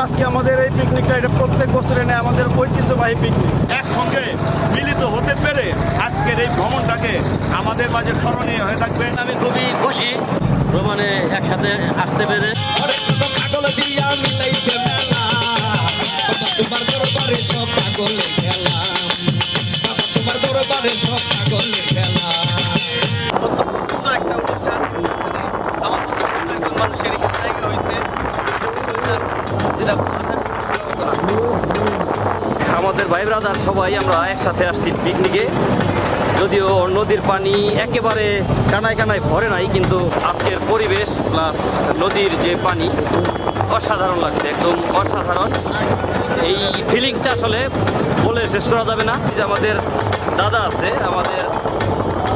আজকে আমাদের এই পিকনিকটা এটা প্রত্যেক বছরে নেয় আমাদের ঐতিহ্যবাহী পিকনিক। একসঙ্গে মিলিত হতে পেরে আজকের এই ভ্রমণটাকে আমাদের মাঝে স্মরণীয় হয়ে থাকবে। আমি খুবই খুশি ভ্রমণে একসাথে আসতে পেরে। সুন্দর একটা অনুষ্ঠান মানুষের হয়েছে যেটা আমাদের ভাই ব্রাদার সবাই আমরা একসাথে আসছি পিকনিকে। যদিও নদীর পানি একেবারে কানায় কানায় ভরে নাই, কিন্তু আজকের পরিবেশ প্লাস নদীর যে পানি অসাধারণ লাগছে, একদম অসাধারণ। এই ফিলিংসটা আসলে বলে শেষ করা যাবে না। যে আমাদের দাদা আছে, আমাদের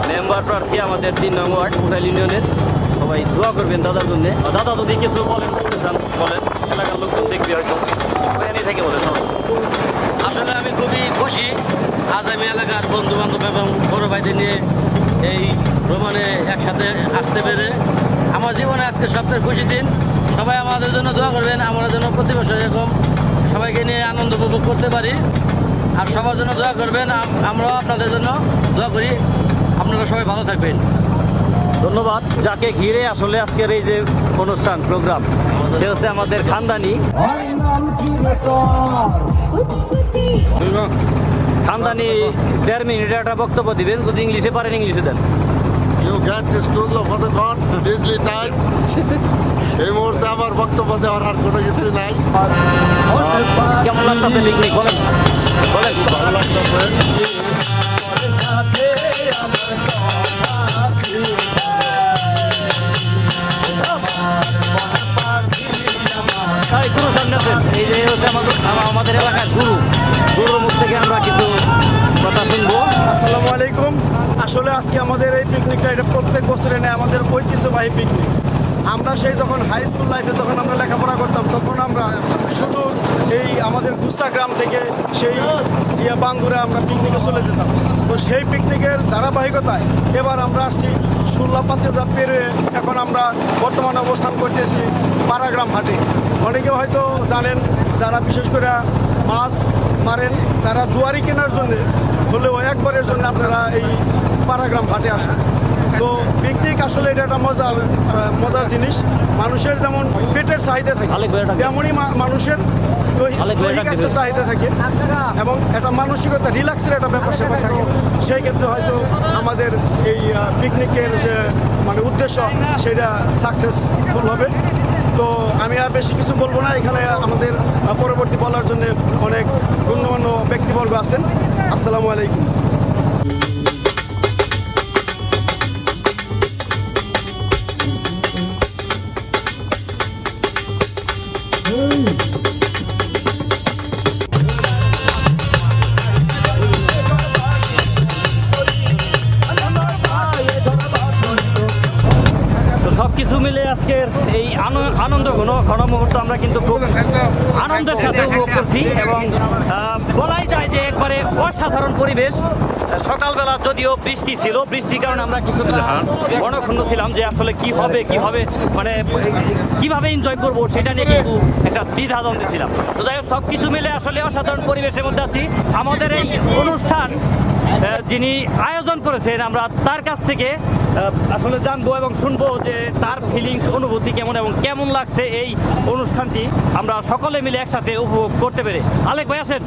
মেম্বার প্রার্থী, আমাদের 3 নং ওয়ার্ড কোটাইল ইউনিয়নের, সবাই দোয়া করবেন দাদার জন্য। দাদা যদি কিছু বলেন বলেন, এলাকার লোকজন দেখবে হয়তো এখানেই থেকে বলে। আসলে আমি খুবই খুশি আজ আমি এলাকার বন্ধু বান্ধব এবং বড় ভাইদের নিয়ে এই ভ্রমণে একসাথে আসতে পেরে। আমার জীবনে আজকে সবথেকে খুশি দিন। সবাই আমাদের জন্য দোয়া করবেন, আমরা যেন প্রতি বছর এরকম সবাইকে নিয়ে আনন্দ উপভোগ করতে পারি। আর সবার জন্য দোয়া করবেন, আমরাও আপনাদের জন্য দোয়া করি। আপনারা সবাই ভালো থাকবেন। ধন্যবাদ। যাকে ঘিরে আসলে আজকের এই যে অনুষ্ঠান প্রোগ্রাম, সে হচ্ছে আমাদের খানদানি। খানদানি 1.5 মিনিট একটা বক্তব্য দিবেন, যদি ইংলিশে পারেন ইংলিশে দেন। You get this tool of the God, easily time. এই মুহূর্তে আমার বক্তব্য দেওয়ার আর কোনো কিছু নাই। কেমন লাগতেছে পিকনিক বলেন বলেন। ভালো লাগতেছে। গুরু সামনে আছেন, এই যে হচ্ছে আমাদের এলাকার গুরুর মুখ থেকে আমরা কিছু কথা শুনবো। আসসালামু আলাইকুম। আসলে আজকে আমাদের এই পিকনিকটা এটা প্রত্যেক বছরে নেয় আমাদের ঐতিহ্যবাহী পিকনিক। আমরা সেই যখন হাই স্কুল লাইফে যখন আমরা লেখাপড়া করতাম, তখন আমরা শুধু এই আমাদের গুস্তা গ্রাম থেকে সেই বাঙ্গুরা আমরা পিকনিকে চলে যেতাম। তো সেই পিকনিকের ধারাবাহিকতায় এবার আমরা আসছি সুল্লাপাতে যা পেরিয়ে এখন আমরা বর্তমানে অবস্থান করতেছি পাড়াগ্রাম হাটে। অনেকে হয়তো জানেন, যারা বিশেষ করে মাছ মারেন তারা দুয়ারি কেনার জন্য হলেও একবারের জন্য আপনারা এই পাড়াগ্রাম হাটে আসেন। তো পিকনিক আসলে এটা একটা মজার জিনিস। মানুষের যেমন পেটের চাহিদা থাকে, তেমনই মানুষের দৈহিক একটা চাহিদা থাকে এবং একটা মানসিকতা রিল্যাক্সের একটা ব্যাপার স্যাপার থাকে। সেই ক্ষেত্রে হয়তো আমাদের এই পিকনিকের যে উদ্দেশ্য সেটা সাকসেসফুল হবে। তো আমি আর বেশি কিছু বলবো না। এখানে আমাদের পরবর্তী বলার জন্য অনেক গণ্যমান্য ব্যক্তিবর্গ আছেন। আসসালামু আলাইকুম। সবকিছু মিলে আজকের এই আনন্দ ঘন মুহূর্ত আমরা কিন্তু খুব আনন্দের সাথে উপভোগ করছি এবং বলাই যায় যে একবারে অসাধারণ পরিবেশ। সকালবেলা যদিও বৃষ্টি ছিল, বৃষ্টির কারণে আমরা কিছুটা মনক্ষুণ্ণ ছিলাম যে আসলে কি হবে মানে কিভাবে এনজয় করবো সেটা নিয়ে কিন্তু একটা দ্বিধাদ্বন্দ্বে ছিলাম। তো যাই হোক, সবকিছু মিলে আসলে অসাধারণ পরিবেশের মধ্যে আছি। আমাদের এই অনুষ্ঠান যিনি আয়োজন করেছেন, আমরা তার কাছ থেকে আসলে জানবো এবং শুনবো যে তার ফিলিংস, অনুভূতি কেমন এবং কেমন লাগছে এই অনুষ্ঠানটি আমরা সকলে মিলে একসাথে উপভোগ করতে পেরে। আলেক ভাই আসেন।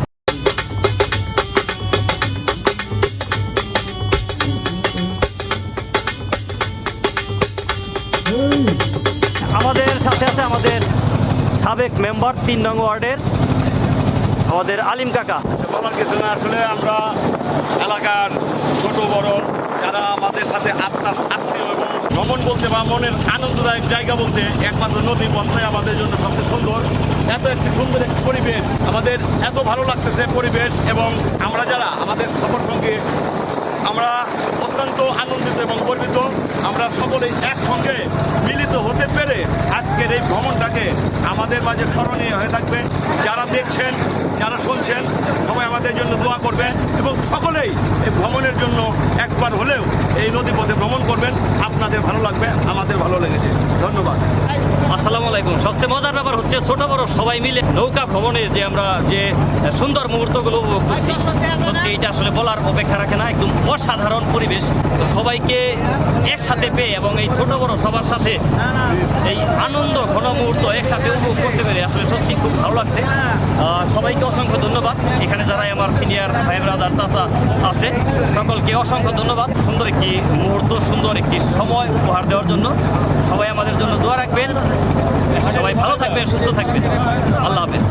আমাদের সাথে আছে আমাদের সাবেক মেম্বার 3 নং ওয়ার্ডের আমাদের আলিম কাকা। বলার কিছু না, আসলে আমরা এলাকার ছোট বড় যারা আমাদের সাথে আত্মীয় এবং ভ্রমণ বলতে বা মনের আনন্দদায়ক জায়গা বলতে একমাত্র নদী পথটাই আমাদের জন্য সবচেয়ে সুন্দর। এত একটি সুন্দর একটি পরিবেশ, আমাদের এত ভালো লাগতেছে পরিবেশ এবং আমরা যারা আমাদের সফর সঙ্গে আমরা অত্যন্ত আনন্দিত এবং গর্বিত। আমরা সকলেই একসঙ্গে মিলিত হতে পেরে আজকের এই ভ্রমণটাকে আমাদের মাঝে স্মরণীয় হয়ে থাকবে। যারা দেখছেন, যারা শুনছেন, সবাই আমাদের জন্য দোয়া করবেন এবং সকলেই এই ভ্রমণের জন্য একবার হলেও এই নদীপথে ভ্রমণ করবেন। আপনাদের ভালো লাগবে, আমাদের ভালো লেগেছে। ধন্যবাদ। আসসালামু আলাইকুম। সবচেয়ে মজার ব্যাপার হচ্ছে ছোট বড় সবাই মিলে নৌকা ভ্রমণে যে আমরা যে সুন্দর মুহূর্তগুলো উপভোগ করছি, সত্যি এটা আসলে বলার অপেক্ষা রাখে না। একদম অসাধারণ পরিবেশ। তো সবাইকে একসাথে পেয়ে এবং এই ছোট বড় সবার সাথে এই আনন্দ ঘন মুহূর্ত একসাথে উপভোগ করতে পেরে আসলে সত্যি খুব ভালো লাগছে। সবাইকে অসংখ্য ধন্যবাদ। এখানে যারা আমার সিনিয়র ভাই ব্রাদার চাচা আছে সকলকে অসংখ্য ধন্যবাদ। সুন্দর একটি মুহূর্ত, সুন্দর একটি সময় উপহার দেওয়ার জন্য। সবাই আমাদের জন্য দোয়া রাখবেন। সবাই ভালো থাকবেন, সুস্থ থাকবেন। আল্লাহ হাফেজ।